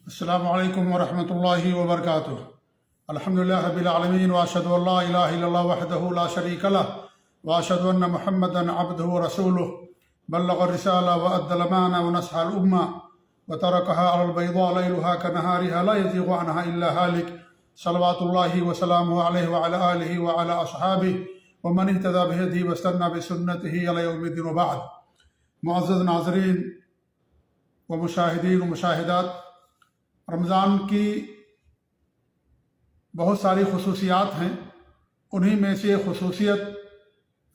السلام علیکم ورحمۃ اللہ وبرکاتہ۔ الحمدللہ رب العالمین واشہد ان لا الہ الا اللہ وحدہ لا شریک لہ واشہد ان محمدا عبدہ ورسولہ بلغ الرسالہ وادى الامانہ ونصح الامہ وترکها علی البیضاء لیلها کنہارها لا یزیغ عنها الا ہالک صلوات اللہ وسلامہ علیہ وعلی آلہ وعلی اصحابہ ومن اہتدی بہدیہ واستنى بسنتہ الی یوم الدین وبعد۔ معزز ناظرین و مشاہدین و مشاہدات، رمضان کی بہت ساری خصوصیات ہیں، انہی میں سے خصوصیت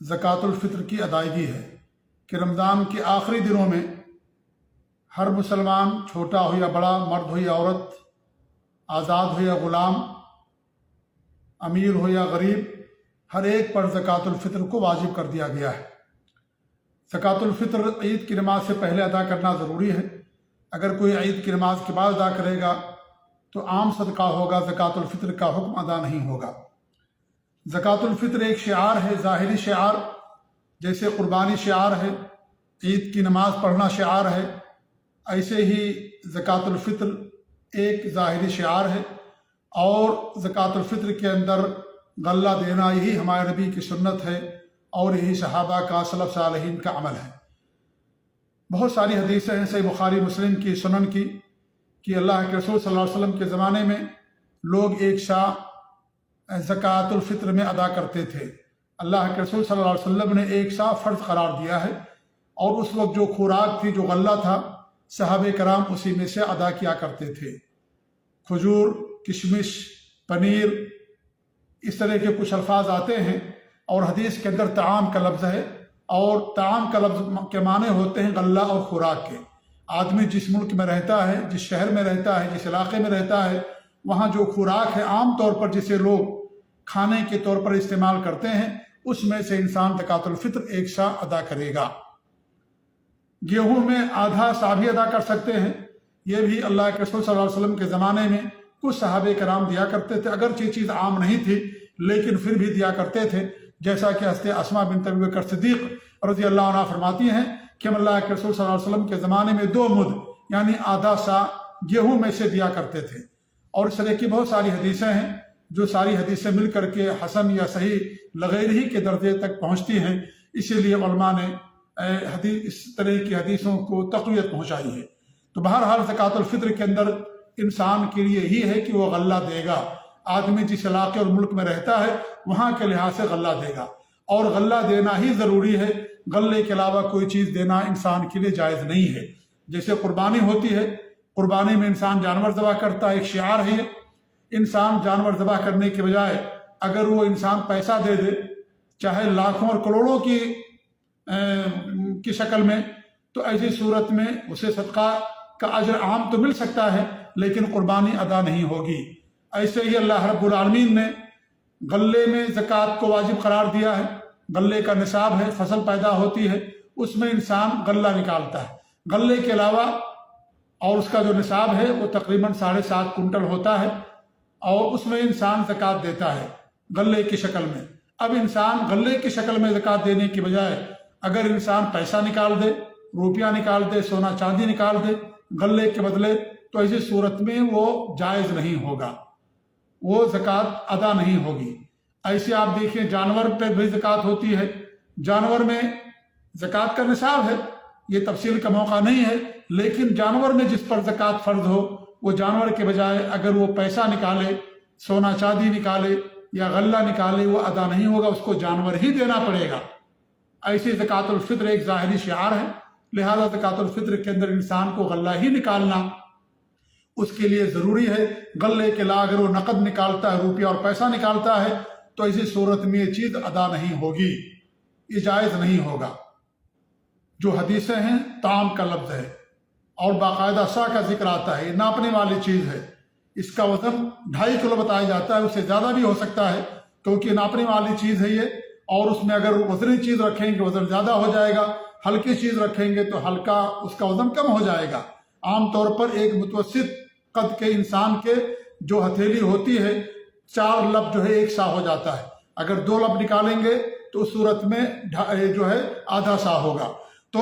زکوٰۃ الفطر کی ادائیگی ہے کہ رمضان کے آخری دنوں میں ہر مسلمان، چھوٹا ہو یا بڑا، مرد ہو یا عورت، آزاد ہو یا غلام، امیر ہو یا غریب، ہر ایک پر زکوٰۃ الفطر کو واجب کر دیا گیا ہے۔ زکوٰۃ الفطر عید کی نماز سے پہلے ادا کرنا ضروری ہے۔ اگر کوئی عید کی نماز کے بعد ادا کرے گا تو عام صدقہ ہوگا، زکوٰۃ الفطر کا حکم ادا نہیں ہوگا۔ زکوٰۃ الفطر ایک شعار ہے، ظاہری شعار، جیسے قربانی شعار ہے، عید کی نماز پڑھنا شعار ہے، ایسے ہی زکوٰۃ الفطر ایک ظاہری شعار ہے۔ اور زکوٰۃ الفطر کے اندر غلہ دینا یہی ہمارے نبی کی سنت ہے اور یہی صحابہ کا، سلف صالحین کا عمل ہے۔ بہت ساری حدیثیں ہیں صحیح بخاری مسلم کی، سنن کی، کہ اللہ کے رسول صلی اللہ علیہ وسلم کے زمانے میں لوگ ایک سا زکوٰۃ الفطر میں ادا کرتے تھے۔ اللہ کے رسول صلی اللہ علیہ وسلم نے ایک سا فرض قرار دیا ہے، اور اس وقت جو خوراک تھی، جو غلہ تھا، صحابہ کرام اسی میں سے ادا کیا کرتے تھے۔ کھجور، کشمش، پنیر، اس طرح کے کچھ الفاظ آتے ہیں، اور حدیث کے اندر طعام کا لفظ ہے، اور طعام کا لفظ کے معنی ہوتے ہیں غلہ اور خوراک کے۔ آدمی جس ملک میں رہتا ہے، جس شہر میں رہتا ہے، جس علاقے میں رہتا ہے، وہاں جو خوراک ہے عام طور پر جسے لوگ کھانے کے طور پر استعمال کرتے ہیں، اس میں سے انسان زکوٰۃ الفطر ایک سا ادا کرے گا۔ گیہوں میں آدھا سا بھی ادا کر سکتے ہیں، یہ بھی اللہ کے رسول صلی اللہ علیہ وسلم کے زمانے میں کچھ صحابہ کرام دیا کرتے تھے، اگرچہ چیز عام نہیں تھی لیکن پھر بھی دیا کرتے تھے، جیسا کہ حضرت اسماء بنت ابی بکر صدیق رضی اللہ عنہ فرماتی ہیں کہ ہم اللہ کے رسول صلی اللہ علیہ وسلم کے زمانے میں 2 مد یعنی آدھا سا گیہوں میں سے دیا کرتے تھے۔ اور اس طرح کی بہت ساری حدیثیں ہیں جو ساری حدیثیں مل کر کے حسن یا صحیح لغیر ہی کے درجے تک پہنچتی ہیں، اسی لیے علماء نے اس طرح کی حدیثوں کو تقویت پہنچائی ہے۔ تو بہرحال زکوٰۃ الفطر کے اندر انسان کے لیے ہی ہے کہ وہ غلہ دے گا۔ آدمی جس علاقے اور ملک میں رہتا ہے وہاں کے لحاظ سے غلہ دے گا، اور غلہ دینا ہی ضروری ہے۔ غلے کے علاوہ کوئی چیز دینا انسان کے لیے جائز نہیں ہے۔ جیسے قربانی ہوتی ہے، قربانی میں انسان جانور ذبح کرتا ہے، ایک شعار ہے۔ انسان جانور ذبح کرنے کے بجائے اگر وہ انسان پیسہ دے دے، چاہے لاکھوں اور کروڑوں کی شکل میں، تو ایسی صورت میں اسے صدقہ کا اجر عام تو مل سکتا ہے لیکن قربانی ادا نہیں ہوگی۔ ایسے ہی اللہ رب العالمین نے غلے میں زکوٰۃ کو واجب قرار دیا ہے۔ غلے کا نصاب ہے، فصل پیدا ہوتی ہے، اس میں انسان غلہ نکالتا ہے۔ غلے کے علاوہ اور اس کا جو نصاب ہے وہ تقریباً 7.5 کنٹل ہوتا ہے، اور اس میں انسان زکوٰۃ دیتا ہے غلے کی شکل میں۔ اب انسان غلے کی شکل میں زکوٰۃ دینے کی بجائے اگر انسان پیسہ نکال دے، روپیہ نکال دے، سونا چاندی نکال دے غلے کے بدلے، تو ایسی صورت میں وہ جائز نہیں ہوگا، وہ زکوٰۃ ادا نہیں ہوگی۔ ایسے آپ دیکھیں جانور پہ بھی زکوٰۃ ہوتی ہے، جانور میں زکوٰۃ کا نصاب ہے، یہ تفصیل کا موقع نہیں ہے، لیکن جانور میں جس پر زکوٰۃ فرض ہو، وہ جانور کے بجائے اگر وہ پیسہ نکالے، سونا چاندی نکالے یا غلہ نکالے، وہ ادا نہیں ہوگا، اس کو جانور ہی دینا پڑے گا۔ ایسی زکوٰۃ الفطر ایک ظاہری شعار ہے، لہذا زکوٰۃ الفطر کے اندر انسان کو غلہ ہی نکالنا اس کے لیے ضروری ہے۔ غلے کے علاوہ اگر وہ نقد نکالتا ہے، روپیہ اور پیسہ نکالتا ہے، تو ایسی صورت میں یہ چیز ادا نہیں ہوگی، یہ جائز نہیں ہوگا۔ جو حدیثیں ہیں طعام کا لفظ ہے، اور باقاعدہ سا کا ذکر آتا ہے، یہ ناپنے والی چیز ہے۔ اس کا وزن 2.5 کلو بتایا جاتا ہے، اس سے زیادہ بھی ہو سکتا ہے کیونکہ ناپنے والی چیز ہے یہ، اور اس میں اگر وزنی چیز رکھیں گے وزن زیادہ ہو جائے گا، ہلکی چیز رکھیں گے تو ہلکا اس کا وزن کم ہو جائے گا۔ عام طور پر ایک متوسط قد کے انسان کے جو ہتھیلی ہوتی ہے، 4 لب جو ہے 1 سا ہو جاتا ہے، اگر 2 لب نکالیں گے تو اس صورت میں جو ہے آدھا سا ہوگا۔ تو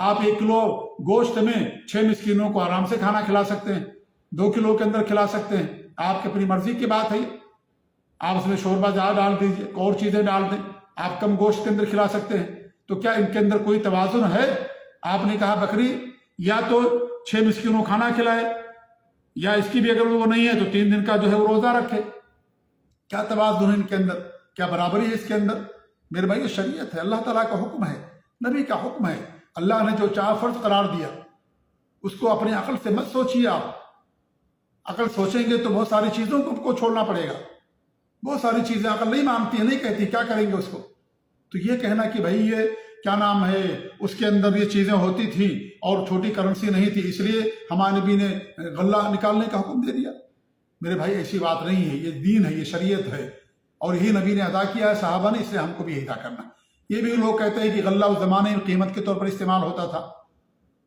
آپ 1 کلو گوشت میں 6 مسکینوں کو آرام سے کھانا کھلا سکتے ہیں، 2 کلو کے اندر کھلا سکتے ہیں، آپ کی اپنی مرضی کی بات ہے۔ آپ اس میں شوربہ زیادہ ڈال دیجیے، اور چیزیں ڈال دیں، آپ کم گوشت کے اندر کھلا سکتے ہیں۔ تو کیا ان کے اندر کوئی توازن ہے؟ آپ نے کہا بکری یا تو 6 مسکینوں کھانا کھلائے، یا اس کی بھی اگر وہ نہیں ہے تو 3 دن کا جو ہے وہ روزہ رکھے۔ کیا توازن ہے ان کے اندر؟ کیا برابری ہے اس کے اندر؟ میرے بھائی شریعت ہے، اللہ تعالیٰ کا حکم ہے، نبی کا حکم ہے۔ اللہ نے جو چاہ فرض قرار دیا اس کو اپنی عقل سے مت سوچیے۔ آپ عقل سوچیں گے تو بہت ساری چیزوں کو چھوڑنا پڑے گا، بہت ساری چیزیں عقل نہیں مانتی ہے، نہیں کہتی، کیا کریں گے اس کو؟ تو یہ کہنا کہ بھائی یہ کیا نام ہے اس کے اندر یہ چیزیں ہوتی تھیں اور چھوٹی کرنسی نہیں تھی اس لیے ہمارے نبی نے غلہ نکالنے کا حکم دے دیا، میرے بھائی ایسی بات نہیں ہے۔ یہ دین ہے، یہ شریعت ہے، اور یہی نبی نے ادا کیا ہے، صحابہ نے، اس لیے ہم کو بھی یہی ادا کرنا۔ یہ بھی لوگ کہتے ہیں کہ غلہ اس زمانے میں قیمت کے طور پر استعمال ہوتا تھا،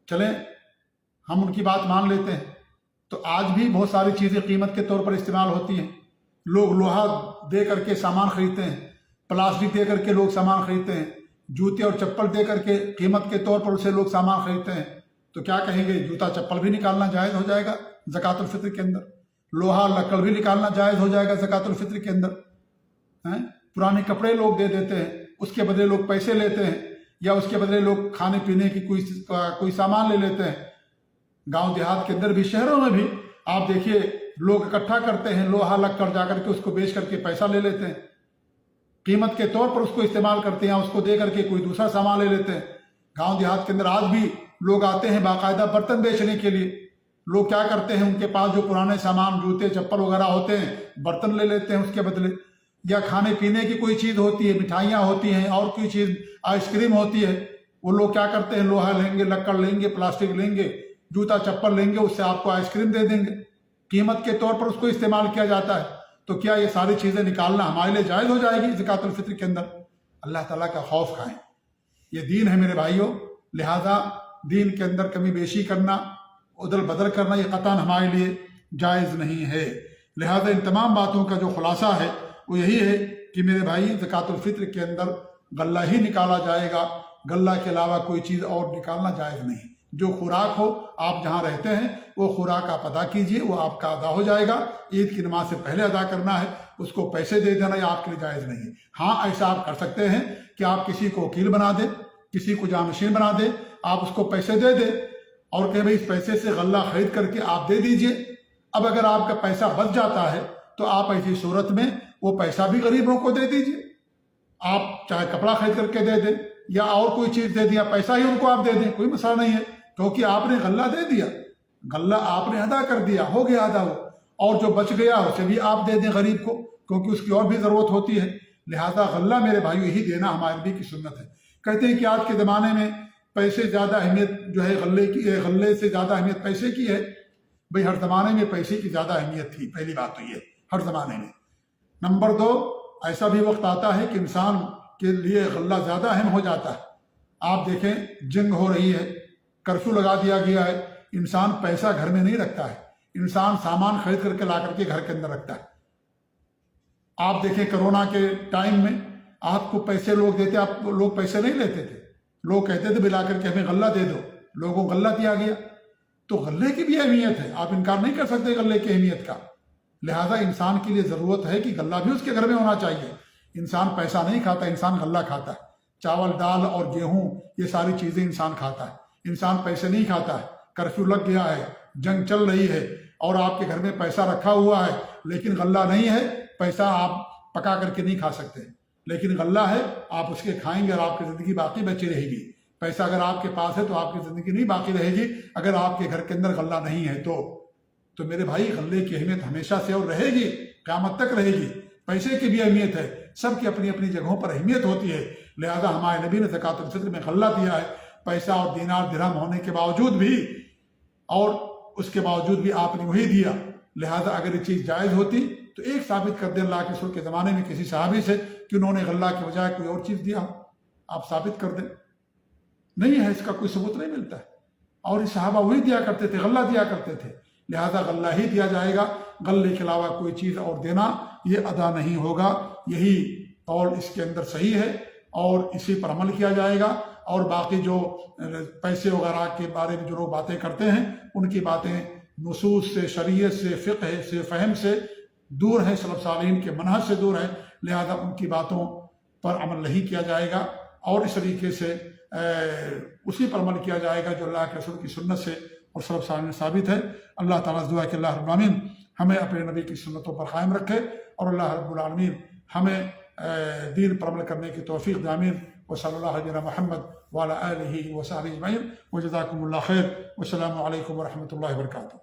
چلیں ہم ان کی بات مان لیتے ہیں۔ تو آج بھی بہت ساری چیزیں قیمت کے طور پر استعمال ہوتی ہیں، لوگ لوہا دے کر کے سامان خریدتے ہیں، پلاسٹک دے کر کے لوگ سامان خریدتے ہیں، جوتے اور چپل دے کر کے قیمت کے طور پر اسے لوگ سامان خریدتے ہیں۔ تو کیا کہیں گے؟ جوتا چپل بھی نکالنا جائز ہو جائے گا زکوٰۃ الفطر کے اندر، لوہا لکڑ بھی نکالنا جائز ہو جائے گا زکوٰۃ الفطر کے اندر۔ پرانے کپڑے لوگ دے دیتے ہیں، اس کے بدلے لوگ پیسے لیتے ہیں، یا اس کے بدلے لوگ کھانے پینے کی کوئی سامان لے لیتے ہیں۔ گاؤں دیہات کے اندر بھی، شہروں میں بھی آپ دیکھیے لوگ اکٹھا کرتے ہیں لوہا لکڑ، جا کر کے اس کو بیچ کر کے پیسہ لے لیتے ہیں، قیمت کے طور پر اس کو استعمال کرتے ہیں، اس کو دے کر کے کوئی دوسرا سامان لے لیتے ہیں۔ گاؤں دیہات کے اندر آج بھی لوگ آتے ہیں باقاعدہ برتن بیچنے کے لیے، لوگ کیا کرتے ہیں ان کے پاس جو پرانے سامان جوتے چپل وغیرہ ہوتے ہیں برتن لے لیتے ہیں اس کے بدلے، یا کھانے پینے کی کوئی چیز ہوتی ہے، مٹھائیاں ہوتی ہیں اور کوئی چیز آئس کریم ہوتی ہے، وہ لوگ کیا کرتے ہیں لوہا لیں گے، لکڑ لیں گے، پلاسٹک لیں گے، جوتا چپل لیں گے، اس سے آپ کو آئس کریم دے دیں گے، قیمت کے طور پر اس کو استعمال کیا جاتا ہے۔ تو کیا یہ ساری چیزیں نکالنا ہمارے لیے جائز ہو جائے گی زکوٰۃ الفطر کے اندر؟ اللہ تعالیٰ کا خوف کھائیں، یہ دین ہے میرے بھائیوں، لہذا دین کے اندر کمی بیشی کرنا، ادل بدل کرنا یہ قطعاً ہمارے لیے جائز نہیں ہے۔ لہذا ان تمام باتوں کا جو خلاصہ ہے وہ یہی ہے کہ میرے بھائی زکوٰۃ الفطر کے اندر غلہ ہی نکالا جائے گا، غلہ کے علاوہ کوئی چیز اور نکالنا جائز نہیں۔ جو خوراک ہو، آپ جہاں رہتے ہیں وہ خوراک آپ ادا کیجئے، وہ آپ کا ادا ہو جائے گا۔ عید کی نماز سے پہلے ادا کرنا ہے، اس کو پیسے دے دینا یہ آپ کے لیے جائز نہیں ہے۔ ہاں ایسا آپ کر سکتے ہیں کہ آپ کسی کو وکیل بنا دیں، کسی کو جانشین بنا دیں، آپ اس کو پیسے دے دیں اور کہ بھائی اس پیسے سے غلہ خرید کر کے آپ دے دیجئے۔ اب اگر آپ کا پیسہ بچ جاتا ہے تو آپ ایسی صورت میں وہ پیسہ بھی غریبوں کو دے دیجئے، آپ چاہے کپڑا خرید کر کے دے دیں یا اور کوئی چیز دے دیا، پیسہ ہی ان کو آپ دے دیں، کوئی مسئلہ نہیں ہے، کیونکہ آپ نے غلہ دے دیا، غلہ آپ نے ادا کر دیا، ہو گیا ادا وہ، اور جو بچ گیا اسے بھی آپ دے دیں غریب کو، کیونکہ اس کی اور بھی ضرورت ہوتی ہے۔ لہذا غلہ میرے بھائیو یہی دینا ہمارے نبی کی سنت ہے۔ کہتے ہیں کہ آج کے زمانے میں پیسے زیادہ اہمیت جو ہے غلے سے زیادہ اہمیت پیسے کی ہے۔ بھئی ہر زمانے میں پیسے کی زیادہ اہمیت تھی، پہلی بات تو یہ ہر زمانے میں۔ نمبر 2، ایسا بھی وقت آتا ہے کہ انسان کے لیے غلہ زیادہ اہم ہو جاتا ہے۔ آپ دیکھیں جنگ ہو رہی ہے، کرفیو لگا دیا گیا ہے، انسان پیسہ گھر میں نہیں رکھتا ہے، انسان سامان خرید کر کے لا کر کے گھر کے اندر رکھتا ہے۔ آپ دیکھیں کرونا کے ٹائم میں آپ کو پیسے لوگ دیتے، آپ لوگ پیسے نہیں لیتے تھے، لوگ کہتے تھے بلا کر کے ہمیں غلہ دے دو، لوگوں کو غلہ دیا گیا۔ تو غلے کی بھی اہمیت ہے، آپ انکار نہیں کر سکتے غلے کی اہمیت کا۔ لہذا انسان کے لیے ضرورت ہے کہ غلہ بھی اس کے گھر میں ہونا چاہیے۔ انسان پیسہ نہیں کھاتا، انسان غلہ کھاتا ہے، چاول دال اور گیہوں یہ ساری چیزیں انسان کھاتا ہے، انسان پیسے نہیں کھاتا ہے۔ کرفیو لگ گیا ہے، جنگ چل رہی ہے اور آپ کے گھر میں پیسہ رکھا ہوا ہے لیکن غلہ نہیں ہے، پیسہ آپ پکا کر کے نہیں کھا سکتے، لیکن غلہ ہے آپ اس کے کھائیں گے اور آپ کی زندگی باقی بچی رہے گی۔ پیسہ اگر آپ کے پاس ہے تو آپ کی زندگی نہیں باقی رہے گی، اگر آپ کے گھر کے اندر غلہ نہیں ہے تو میرے بھائی غلے کی اہمیت ہمیشہ سے اور رہے گی، قیامت تک رہے گی۔ پیسے کی بھی اہمیت ہے، سب کی اپنی اپنی جگہوں پر اہمیت ہوتی ہے۔ لہذا ہمارے نبی نے زکوٰۃ الفطر میں غلہ دیا ہے، پیسہ اور دینار درہم ہونے کے باوجود بھی، اور اس کے باوجود بھی آپ نے وہی دیا۔ لہذا اگر یہ چیز جائز ہوتی تو ایک ثابت کر دیں اللہ کے رسول کے زمانے میں کسی صحابی سے کہ انہوں نے غلہ کے بجائے کوئی اور چیز دیا ہو، آپ ثابت کر دیں۔ نہیں ہے، اس کا کوئی ثبوت نہیں ملتا ہے، اور یہ صحابہ وہی دیا کرتے تھے، غلہ دیا کرتے تھے، لہذا غلہ ہی دیا جائے گا، غلے کے علاوہ کوئی چیز اور دینا یہ ادا نہیں ہوگا۔ یہی قول اس کے اندر صحیح ہے اور اسی پر عمل کیا جائے گا۔ اور باقی جو پیسے وغیرہ کے بارے میں جو لوگ باتیں کرتے ہیں ان کی باتیں نصوص سے، شریعت سے، فقہ سے، فہم سے دور ہیں، سلف صالحین کے منہج سے دور ہے، لہذا ان کی باتوں پر عمل نہیں کیا جائے گا، اور اس طریقے سے اسی پر عمل کیا جائے گا جو اللہ کے رسول کی سنت سے اور سلف صالحین سے ثابت ہے۔ اللہ تعالیٰ سے دعا ہے کہ اللہ رب العالمین ہمیں اپنے نبی کی سنتوں پر قائم رکھے، اور اللہ رب العالمین ہمیں دین پر عمل کرنے کی توفیق دے، آمین۔ وصلی اللہ علیہ محمد وعلی آلہ وصحبہ اجمعین، وجزاکم اللہ خیر، والسلام علیکم ورحمۃ اللہ وبرکاتہ۔